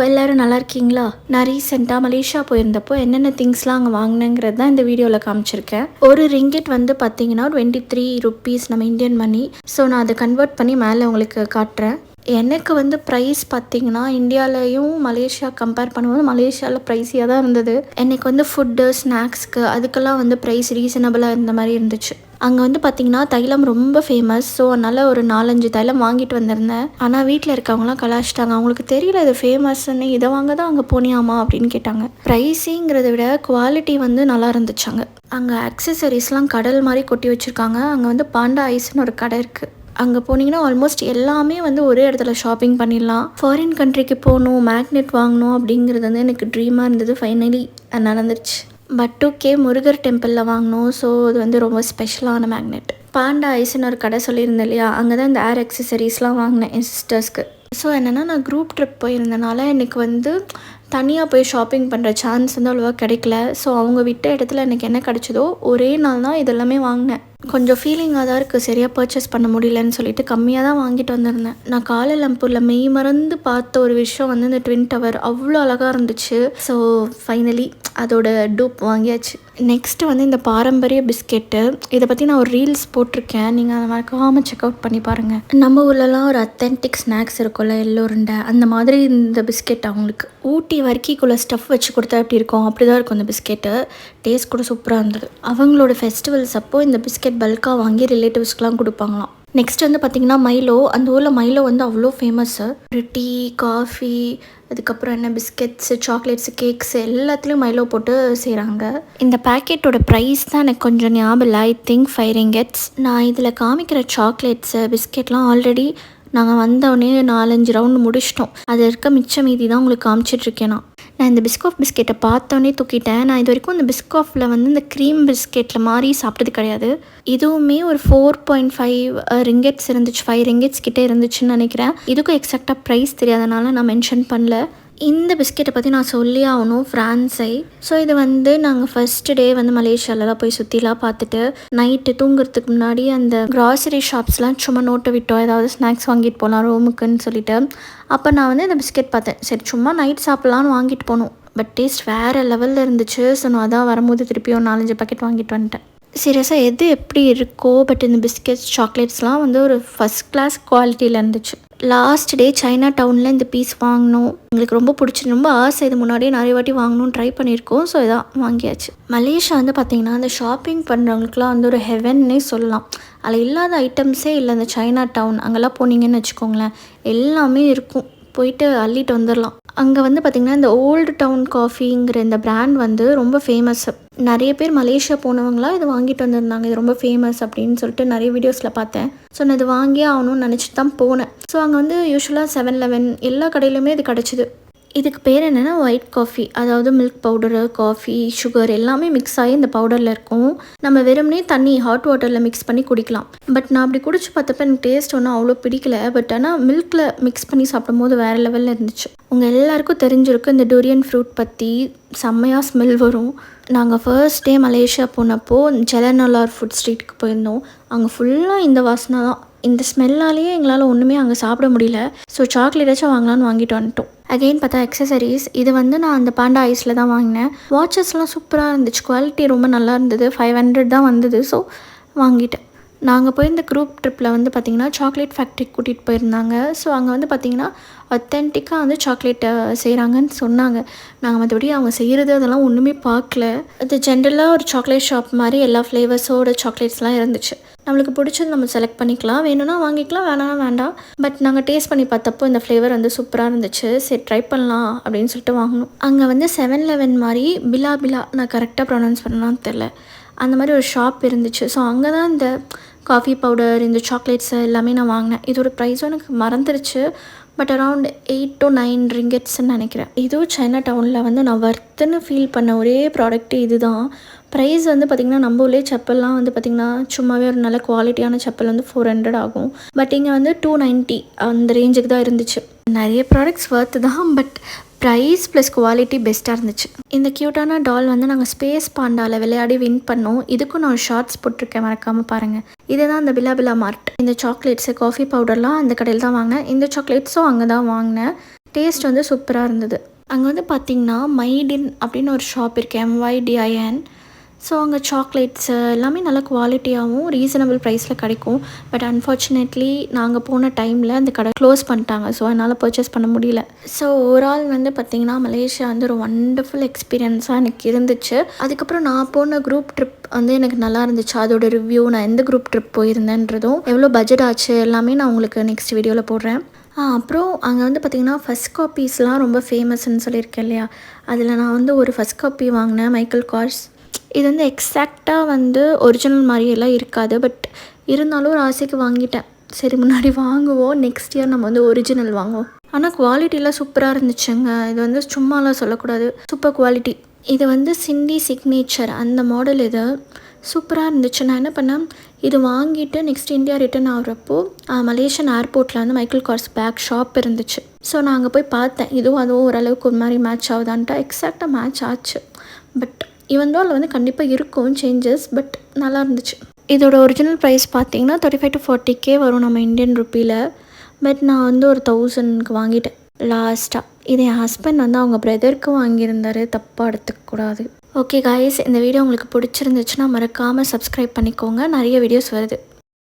எல்லோரும் நல்லா இருக்கீங்களா? நான் ரீசெண்டாக மலேசியா போயிருந்தப்போ என்னென்ன திங்ஸ்லாம் அங்கே வாங்கினேங்கிறது தான் இந்த வீடியோவில் காமிச்சிருக்கேன். ஒரு ரிங்கெட் வந்து பார்த்தீங்கன்னா 23 ருப்பீஸ் நம்ம இந்தியன் மணி. ஸோ நான் அதை கன்வெர்ட் பண்ணி மேலே உங்களுக்கு காட்டுறேன். எனக்கு வந்து ப்ரைஸ் பார்த்திங்கன்னா இந்தியாவிலையும் மலேசியா கம்பேர் பண்ணும்போது மலேசியாவில் ப்ரைஸியாக தான் இருந்தது. எனக்கு வந்து ஃபுட்டு ஸ்நாக்ஸ்க்கு அதுக்கெல்லாம் வந்து ப்ரைஸ் ரீசனபிளாக இருந்த மாதிரி இருந்துச்சு. அங்கே வந்து பார்த்திங்கன்னா தைலம் ரொம்ப ஃபேமஸ். ஸோ அதனால் ஒரு 4-5 தைலம் வாங்கிட்டு வந்திருந்தேன். ஆனால் வீட்டில் இருக்கவங்களாம் கலாச்சிட்டாங்க. அவங்களுக்கு தெரியல இது ஃபேமஸ்ன்னு, இதை வாங்க தான் அங்கே போனியாமா அப்படின்னு கேட்டாங்க. ப்ரைஸிங்கிறத விட குவாலிட்டி வந்து நல்லா இருந்துச்சாங்க. அங்கே அக்சசரிஸ்லாம் கடல் மாதிரி கொட்டி வச்சுருக்காங்க. அங்கே வந்து பாண்டா ஐஸ்ன்னு ஒரு கடை இருக்குது. அங்கே போனீங்கன்னா ஆல்மோஸ்ட் எல்லாமே வந்து ஒரே இடத்துல ஷாப்பிங் பண்ணிடலாம். ஃபாரின் கண்ட்ரிக்கு போகணும், மேக்னெட் வாங்கணும் அப்படிங்கிறது வந்து எனக்கு ட்ரீமாக இருந்தது. ஃபைனலி நடந்துருச்சு. பட் 2K முருகர் டெம்பிளில் வாங்கினோம். ஸோ அது வந்து ரொம்ப ஸ்பெஷலான மேக்னெட். பாண்டா ஐஸ்ன்னு ஒரு கடை சொல்லியிருந்தேன் இல்லையா, அங்கே தான் இந்த ஏர் அக்சசரிஸ்லாம் வாங்கினேன் என் சிஸ்டர்ஸ்க்கு. ஸோ என்னென்னா நான் குரூப் ட்ரிப் போயிருந்தனால எனக்கு வந்து தனியாக போய் ஷாப்பிங் பண்ணுற சான்ஸ் வந்து அவ்வளோவா கிடைக்கல. ஸோ அவங்க விட்ட இடத்துல எனக்கு என்ன கிடச்சதோ ஒரே நாள் தான் இதெல்லாமே வாங்கினேன். கொஞ்சம் ஃபீலிங்காக தான் இருக்குது, சரியாக பர்ச்சேஸ் பண்ண முடியலன்னு சொல்லிட்டு கம்மியாக தான் வாங்கிட்டு வந்திருந்தேன். நான் காலாலம்பூரில் மெய் மறந்து பார்த்த ஒரு விஷயம் வந்து இந்த ட்வின் டவர் அவ்வளோ அழகாக இருந்துச்சு. ஸோ ஃபைனலி அதோட டூப் வாங்கியாச்சு. நெக்ஸ்ட்டு வந்து இந்த பாரம்பரிய பிஸ்கெட்டு, இதை பற்றி நான் ஒரு ரீல்ஸ் போட்டிருக்கேன், நீங்கள் அதை மறக்காமல் செக் அவுட் பண்ணி பாருங்கள். நம்ம ஊர்லலாம் ஒரு அத்தென்டிக் ஸ்நாக்ஸ் இருக்கும்ல, எல்லோருண்டை, அந்த மாதிரி இந்த பிஸ்கெட் அவங்களுக்கு ஊட்டி வர்க்கிக்குள்ளே ஸ்டஃப் வச்சு கொடுத்தா எப்படி இருக்கும் அப்படி தான் இருக்கும் இந்த பிஸ்கெட்டு. டேஸ்ட் கூட சூப்பராக இருந்தது. அவங்களோட ஃபெஸ்டிவல்ஸ் அப்போது இந்த பிஸ்கெட் பல்காக வாங்கி ரிலேட்டிவ்ஸ்க்கெலாம் கொடுப்பாங்களாம். நெக்ஸ்ட் வந்து பார்த்திங்கன்னா மைலோ. அந்த ஊரில் மைலோ வந்து அவ்வளோ ஃபேமஸ்ஸு. டீ, காஃபி, அதுக்கப்புறம் என்ன பிஸ்கெட்ஸு, சாக்லேட்ஸு, கேக்ஸு எல்லாத்துலேயும் மைலோ போட்டு செய்கிறாங்க. இந்த பேக்கெட்டோட ப்ரைஸ் தான் எனக்கு கொஞ்சம் ஞாபகம் இல்லை. I think 5 ringgits. நான் இதில் காமிக்கிற சாக்லேட்ஸு பிஸ்கெட்லாம் ஆல்ரெடி நாங்கள் வந்தோடனே 4-5 ரவுண்டு முடிச்சிட்டோம். அது இருக்க மிச்ச மீதி தான் உங்களுக்கு காமிச்சிட்ருக்கேன். நான் இந்த பிஸ்காஃப் பிஸ்கெட்டை பார்த்தோன்னே தூக்கிட்டேன். நான் இது வரைக்கும் இந்த பிஸ்காஃபில் வந்து இந்த க்ரீம் பிஸ்கெட்டில் மாதிரி சாப்பிட்டது கிடையாது. இதுவுமே ஒரு 4.5 ringgits இருந்துச்சு, 5 ringgits கிட்டே இருந்துச்சுன்னு நினைக்கிறேன். இதுக்கும் எக்ஸாக்டாக ப்ரைஸ் தெரியாதனால நான் மென்ஷன் பண்ணல. இந்த பிஸ்கெட்டை பற்றி நான் சொல்லி ஆகணும், ஃப்ரான்ஸை. ஸோ இது வந்து நாங்கள் ஃபஸ்ட்டு டே வந்து மலேசியாலலாம் போய் சுற்றிலாம் பார்த்துட்டு நைட்டு தூங்குறதுக்கு முன்னாடி அந்த க்ராசரி ஷாப்ஸ்லாம் சும்மா நோட்டை விட்டோம், ஏதாவது ஸ்நாக்ஸ் வாங்கிட்டு போகலாம் ரூமுக்குன்னு சொல்லிட்டு. அப்போ நான் வந்து இந்த பிஸ்கெட் பார்த்தேன். சரி சும்மா நைட் சாப்பிட்லான்னு வாங்கிட்டு போனோம். பட் டேஸ்ட் வேறு லெவலில் இருந்துச்சு. ஸோ நான் அதான் வரும்போது திருப்பி ஒரு 4-5 பேக்கெட் வாங்கிட்டு வந்துட்டேன். சீரியஸாக எது எப்படி இருக்கோ, பட் இந்த பிஸ்கெட்ஸ் சாக்லேட்ஸ்லாம் வந்து ஒரு ஃபஸ்ட் கிளாஸ் குவாலிட்டியில் இருந்துச்சு. லாஸ்ட் டே சைனா டவுனில் இந்த பீஸ் வாங்கினோம். எங்களுக்கு ரொம்ப பிடிச்சி, ரொம்ப ஆசை. இது முன்னாடியே நிறைய வாட்டி வாங்கணும்னு ட்ரை பண்ணியிருக்கோம். ஸோ இதான் வாங்கியாச்சு. மலேசியா வந்து பார்த்திங்கன்னா அந்த ஷாப்பிங் பண்ணுறவங்களுக்குலாம் வந்து ஒரு ஹெவன்னே சொல்லலாம். அதில் இல்லாத ஐட்டம்ஸே இல்லை. இந்த சைனா டவுன் அங்கெல்லாம் போனீங்கன்னு வச்சுக்கோங்களேன், எல்லாமே இருக்கும், போயிட்டு அள்ளிட்டு வந்துடலாம். அங்கே வந்து பார்த்திங்கன்னா இந்த ஓல்டு டவுன் காஃபிங்கிற இந்த பிராண்ட் வந்து ரொம்ப ஃபேமஸ்ஸு. நிறைய பேர் மலேசியா போனவங்களாம் இது வாங்கிட்டு வந்திருந்தாங்க, இது ரொம்ப ஃபேமஸ் அப்படின்னு சொல்லிட்டு நிறைய வீடியோஸில் பார்த்தேன். ஸோ நான் இது வாங்கியே ஆகணும்னு நினச்சிட்டு தான் போனேன். ஸோ அங்கே வந்து யூஸ்வலாக 7-Eleven எல்லா கடையிலுமே இது கிடச்சிது. இதுக்கு பேர் என்னென்னா ஒயிட் காஃபி, அதாவது மில்க் பவுடரு, காஃபி, சுகர் எல்லாமே மிக்ஸ் ஆகி இந்த பவுடரில் இருக்கும். நம்ம வெறுமனே தண்ணி ஹாட் வாட்டரில் மிக்ஸ் பண்ணி குடிக்கலாம். பட் நான் அப்படி குடிச்சு பார்த்தப்ப எனக்கு டேஸ்ட் ஒன்றும் அவ்வளோ பிடிக்கல. பட் ஆனால் மில்கில் மிக்ஸ் பண்ணி சாப்பிடும் போது வேறு லெவலில் இருந்துச்சு. உங்கள் எல்லாருக்கும் தெரிஞ்சிருக்கு இந்த டூரியன் ஃப்ரூட் பற்றி, செம்மையாக ஸ்மெல் வரும். நாங்கள் ஃபர்ஸ்ட் டே மலேசியா போனப்போ ஜெலனோலார் ஃபுட் ஸ்ட்ரீட்டுக்கு போயிருந்தோம். அங்கே ஃபுல்லாக இந்த வாசனை தான். இந்த ஸ்மெல்லாலேயே எங்களால் ஒன்றுமே அங்கே சாப்பிட முடியல. ஸோ சாக்லேட்டாச்சும் வாங்கலான்னு வாங்கிட்டு வந்துட்டோம். அகெயின் பார்த்தா அக்சசரிஸ். இது வந்து நான் அந்த பாண்டா ஐஸில் தான் வாங்கினேன். வாட்சஸ்லாம் சூப்பராக இருந்துச்சு, குவாலிட்டி ரொம்ப நல்லா இருந்தது. 500 தான் வந்தது. ஸோ வாங்கிட்டேன். நாங்கள் போய் இந்த குரூப் ட்ரிப்பில் வந்து பார்த்திங்கன்னா சாக்லேட் ஃபேக்ட்ரிக்கு கூட்டிகிட்டு போயிருந்தாங்க. ஸோ அங்கே வந்து பார்த்திங்கன்னா அத்தென்டிக்காக வந்து சாக்லேட்டை செய்கிறாங்கன்னு சொன்னாங்க. நாங்கள் மற்றபடி அவங்க செய்கிறது அதெல்லாம் ஒன்றுமே பார்க்கல. அது ஜென்ரலாக ஒரு சாக்லேட் ஷாப் மாதிரி எல்லா ஃப்ளேவர்ஸோட சாக்லேட்ஸ்லாம் இருந்துச்சு. நம்மளுக்கு பிடிச்சது நம்ம செலக்ட் பண்ணிக்கலாம், வேணும்னா வாங்கிக்கலாம், வேணாம் வேண்டாம். பட் நாங்கள் டேஸ்ட் பண்ணி பார்த்தப்போ இந்த ஃப்ளேவர் வந்து சூப்பராக இருந்துச்சு. சரி ட்ரை பண்ணலாம் அப்படின்னு சொல்லிட்டு வாங்கினோம். அங்கே வந்து 7-Eleven மாதிரி பிலா நான் கரெக்டாக ப்ரொனவுன்ஸ் பண்ணலான்னு தெரில, அந்த மாதிரி ஒரு ஷாப் இருந்துச்சு. ஸோ அங்கே தான் இந்த காஃபி பவுடர், இந்த சாக்லேட்ஸ் எல்லாமே நான் வாங்கினேன். இதோட ப்ரைஸும் எனக்கு மறந்துருச்சு. பட் அரவுண்ட் 8-9 ringgitsன்னு நினைக்கிறேன். இதுவும் சைனா டவுனில் வந்து நான் வர்த்துன்னு ஃபீல் பண்ண ஒரே ப்ராடக்ட்டு இது தான். ப்ரைஸ் வந்து பார்த்திங்கன்னா நம்ம ஊர்லேயே செப்பல்லாம் வந்து பார்த்திங்கன்னா சும்மாவே ஒரு நல்ல குவாலிட்டியான செப்பல் வந்து 400 ஆகும். பட் இங்கே வந்து 290 அந்த ரேஞ்சுக்கு தான் இருந்துச்சு. நிறைய ப்ராடக்ட்ஸ் வர்த்து தான், பட் ப்ரைஸ் ப்ளஸ் குவாலிட்டி பெஸ்ட்டாக இருந்துச்சு. இந்த க்யூட்டான டால் வந்து நாங்கள் ஸ்பேஸ் பாண்டாவில் விளையாடி வின் பண்ணோம். இதுக்கும் நான் ஷார்ட்ஸ் போட்டிருக்கேன், மறக்காமல் பாருங்கள். இதுதான் அந்த பிலா மார்ட். இந்த சாக்லேட்ஸு, காஃபி பவுடர்லாம் அந்த கடையில் தான் வாங்கினேன். இந்த சாக்லேட்ஸும் அங்கே தான் வாங்கினேன். டேஸ்ட் வந்து சூப்பராக இருந்தது. அங்கே வந்து பார்த்திங்கன்னா மைடின் அப்படின்னு ஒரு ஷாப் இருக்குது, MYDIN. ஸோ அங்கே சாக்லேட்ஸு எல்லாமே நல்ல குவாலிட்டியாகவும் ரீசனபிள் ப்ரைஸில் கிடைக்கும். பட் அன்ஃபார்ச்சுனேட்லி நாங்கள் போன டைமில் அந்த கடை க்ளோஸ் பண்ணிட்டாங்க. ஸோ அதனால் பர்ச்சேஸ் பண்ண முடியல. ஸோ ஓவரால் வந்து பார்த்திங்கன்னா மலேசியா வந்து ஒரு வண்டர்ஃபுல் எக்ஸ்பீரியன்ஸாக எனக்கு இருந்துச்சு. அதுக்கப்புறம் நான் போன குரூப் ட்ரிப் வந்து எனக்கு நல்லா இருந்துச்சு. அதோட ரிவ்யூ, நான் எந்த குரூப் ட்ரிப் போயிருந்தேன்றதும் எவ்வளோ பட்ஜெட் ஆச்சு எல்லாமே நான் உங்களுக்கு நெக்ஸ்ட் வீடியோவில் போடுறேன். அப்புறம் அங்கே வந்து பார்த்திங்கன்னா ஃபஸ்ட் காப்பீஸ்லாம் ரொம்ப ஃபேமஸ்ன்னு சொல்லியிருக்கேன் இல்லையா, அதில் நான் வந்து ஒரு ஃபஸ்ட் காப்பி வாங்கினேன், மைக்கேல் கார்ஸ். இது வந்து எக்ஸாக்டாக வந்து ஒரிஜினல் மாதிரியெல்லாம் இருக்காது. பட் இருந்தாலும் ஒரு ஆசைக்கு வாங்கிட்டேன். சரி முன்னாடி வாங்குவோம், நெக்ஸ்ட் இயர் நம்ம வந்து ஒரிஜினல் வாங்குவோம். ஆனால் குவாலிட்டிலாம் சூப்பராக இருந்துச்சுங்க. இது வந்து சும்மாலாம் சொல்லக்கூடாது, சூப்பர் குவாலிட்டி. இது வந்து சிண்டி சிக்னேச்சர் அந்த மாடல். இது சூப்பராக இருந்துச்சு. நான் என்ன பண்ணேன், இது வாங்கிட்டு நெக்ஸ்ட் இந்தியா ரிட்டர்ன் ஆகிறப்போ மலேசியன் ஏர்போர்ட்டில் வந்து மைக்கேல் கார்ஸ் பேக் ஷாப் இருந்துச்சு. ஸோ நான் அங்கே போய் பார்த்தேன், இதுவும் அதுவும் ஓரளவுக்கு ஒரு மாதிரி மேட்ச் ஆகுதான்ட்டு. எக்ஸாக்டாக மேட்ச் ஆச்சு. பட் ஈவன் வந்து வந்து கண்டிப்பாக இருக்கும் சேஞ்சஸ், பட் நல்லா இருந்துச்சு. இதோட ஒரிஜினல் ப்ரைஸ் பார்த்தீங்கன்னா 35 to 40K வரும் நம்ம இந்தியன் ருப்பியில். பட் நான் வந்து ஒரு 1000க்கு வாங்கிட்டேன் லாஸ்ட்டாக. இது என் ஹஸ்பண்ட் வந்து அவங்க பிரதருக்கு வாங்கியிருந்தார், தப்பாக எடுத்துக்கக்கூடாது. ஓகே காய்ஸ், இந்த வீடியோ உங்களுக்கு பிடிச்சிருந்துச்சுன்னா மறக்காமல் சப்ஸ்கிரைப் பண்ணிக்கோங்க. நிறைய வீடியோஸ் வருது.